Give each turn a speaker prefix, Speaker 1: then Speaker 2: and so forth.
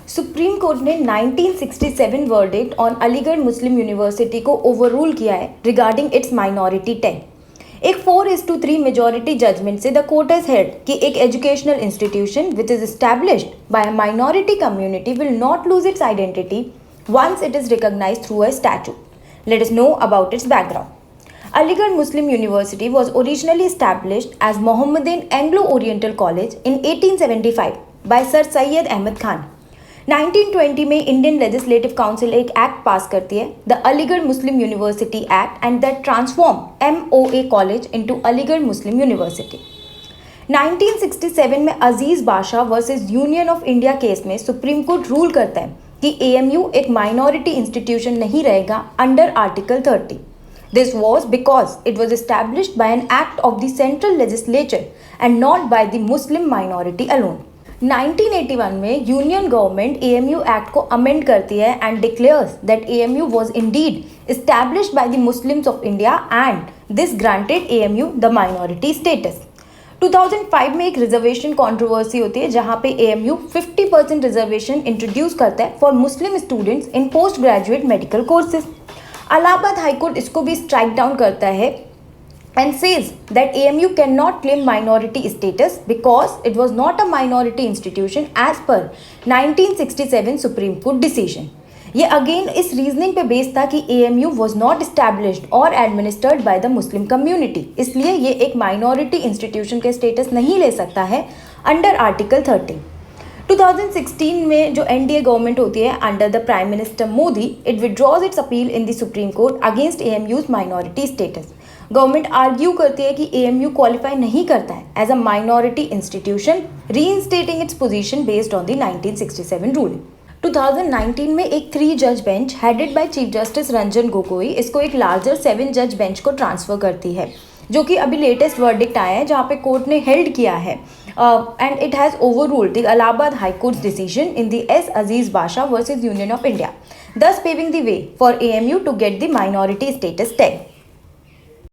Speaker 1: Supreme court ने 1967 verdict on Aligarh Muslim university को overrule किया है रिगार्डिंग इट्स माइनॉरिटी टेस्ट। एक 4:3 मेजॉरिटी जजमेंट से द कोर्ट हैज हेल्ड कि एक educational institution which is established bye a minority community will not lose its identity once it is recognized through a statute. Let us know about its background. Aligarh Muslim University was originally established as Mohammedan Anglo-Oriental College in 1875 by Sir Syed Ahmad Khan. 1920 में Indian legislative council एक act पास करती है, the Aligarh Muslim university act, and that transform MOA college into Aligarh Muslim university. 1967 में अजीज बादशाह versus union of India case में supreme court rule करता है कि AMU एक माइनॉरिटी इंस्टीट्यूशन नहीं रहेगा under article 30। This was because it was established bye an act of the central legislature and not bye the Muslim minority alone. 1981 में union government AMU act को amend करती है and declares that AMU was Indeed established by the Muslims of India and this granted AMU the minority status. 2005 में एक reservation controversy होती है जहां पे AMU 50% रिजर्वेशन इंट्रोड्यूस करता है for Muslim students in post graduate medical courses. Allahabad high court इसको भी स्ट्राइक डाउन करता है and says that AMU can not claim minority status because it was not a minority institution as per 1967 supreme court decision. ये again इस reasoning पे based था कि AMU was not established और administered by the Muslim community, इसलिए ये एक minority institution के स्टेटस नहीं ले सकता है अंडर आर्टिकल 30। 2016 में जो NDA गवर्नमेंट होती है under the prime minister Modi, it withdraws its appeal in the supreme court against AMU's minority status. Government argue करती है कि AMU क्वालिफाई नहीं करता है as a minority institution, reinstating its position based on the 1967 ruling. 2019 में एक 3 जज bench headed by chief justice Ranjan Gogoi इसको एक लार्जर 7 जज बेंच को ट्रांसफर करती है, जो कि अभी लेटेस्ट वर्डिक्ट आया है जहां पे कोर्ट ने हेल्ड किया है and it has overruled the Allahabad high court decision in the S अजीज बादशाह versus union of India, thus paving the way for AMU to get the minority status tag.